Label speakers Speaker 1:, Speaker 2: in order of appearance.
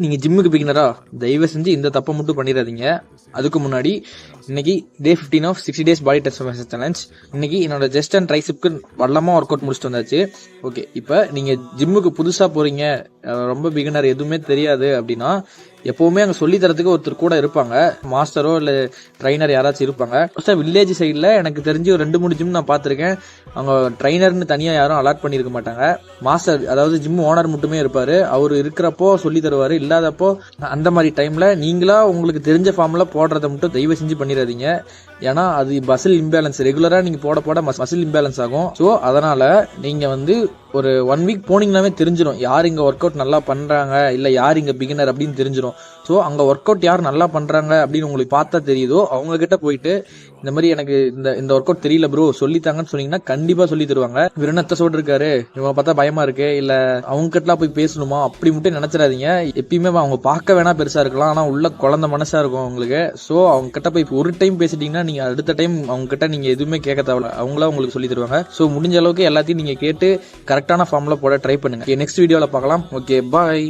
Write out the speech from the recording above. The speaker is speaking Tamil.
Speaker 1: நீங்க ஜிம்முக்கு பிகினரா தயவு செஞ்சு இந்த தப்பை மட்டும் பண்ணிடாதீங்க. அதுக்கு முன்னாடி இன்னைக்கு day 15 of 60 days body transformation challenge. இன்னைக்கு என்னோட ஜஸ்ட் அண்ட் ட்ரைசெப்க்கு வல்லமா ஒர்க் அவுட் முடிச்சுட்டு வந்தாச்சு. ஓகே, இப்போ நீங்க ஜிம்முக்கு புதுசா போறீங்க, ரொம்ப பிகினர், எதுவுமே தெரியாது அப்படின்னா எப்பவுமே அங்க சொல்லி தரத்துக்கு ஒருத்தர் கூட இருப்பாங்க, மாஸ்டரோ இல்ல ட்ரைனர் யாராச்சும் இருப்பாங்க. வில்லேஜ் சைட்ல எனக்கு தெரிஞ்சு ஒரு 2-3 ஜிம் நான் பாத்திருக்கேன். அவங்க ட்ரைனர்னு தனியா யாரும் அலாட் பண்ணிருக்க மாட்டாங்க. மாஸ்டர், அதாவது ஜிம் ஓனர் மட்டுமே இருப்பாரு. அவரு இருக்கிறப்போ சொல்லி தருவாரு, இல்லாதப்போ அந்த மாதிரி டைம்ல நீங்களா உங்களுக்கு தெரிஞ்ச ஃபார்ம்ல போடுறத மட்டும் தயவு செஞ்சு பண்ணிடாதீங்க. ஏன்னா அது மசில் இம்பேலன்ஸ், ரெகுலரா நீங்க போட மசில் இம்பேலன்ஸ் ஆகும். ஸோ அதனால நீங்க ஒரு 1 வீக் போனீங்கன்னாவே தெரிஞ்சிடும் யார் இங்க ஒர்க் அவுட் நல்லா பண்றாங்க இல்ல யார் இங்க பிகினர் அப்படின்னு தெரிஞ்சிடும். ஸோ அங்க ஒர்க் அவுட் யார் நல்லா பண்றாங்க அப்படின்னு உங்களுக்கு பார்த்தா தெரியுதோ அவங்க கிட்ட போயிட்டு இந்த மாதிரி எனக்கு இந்த ஒர்க் அவுட் தெரியல ப்ரோ சொல்லித்தாங்கன்னு சொன்னீங்கன்னா கண்டிப்பா சொல்லி தருவாங்க. விரணத்த சோடு இருக்காரு, இவங்க பார்த்தா பயமா இருக்கு, இல்ல அவங்க கிட்டலாம் போய் பேசணுமா அப்படி மட்டும் நினைச்சிடாதீங்க. எப்பயுமே அவங்க பார்க்க வேணா பெருசா இருக்கலாம், ஆனா உள்ள குழந்தை மனசா இருக்கும் அவங்களுக்கு. ஸோ அவங்க கிட்ட போய் ஒரு டைம் பேசிட்டீங்கன்னா நீங்க அடுத்த டைம் அவங்க கிட்ட நீங்க எதுவுமே கேட்க தேவையில்ல, அவங்களா உங்களுக்கு சொல்லி தருவாங்க. ஸோ முடிஞ்ச அளவுக்கு எல்லாத்தையும் நீங்க கேட்டு கரெக்டான ஃபார்ம்ல போட ட்ரை பண்ணுங்க. நெக்ஸ்ட் வீடியோல பார்க்கலாம். ஓகே, பாய்.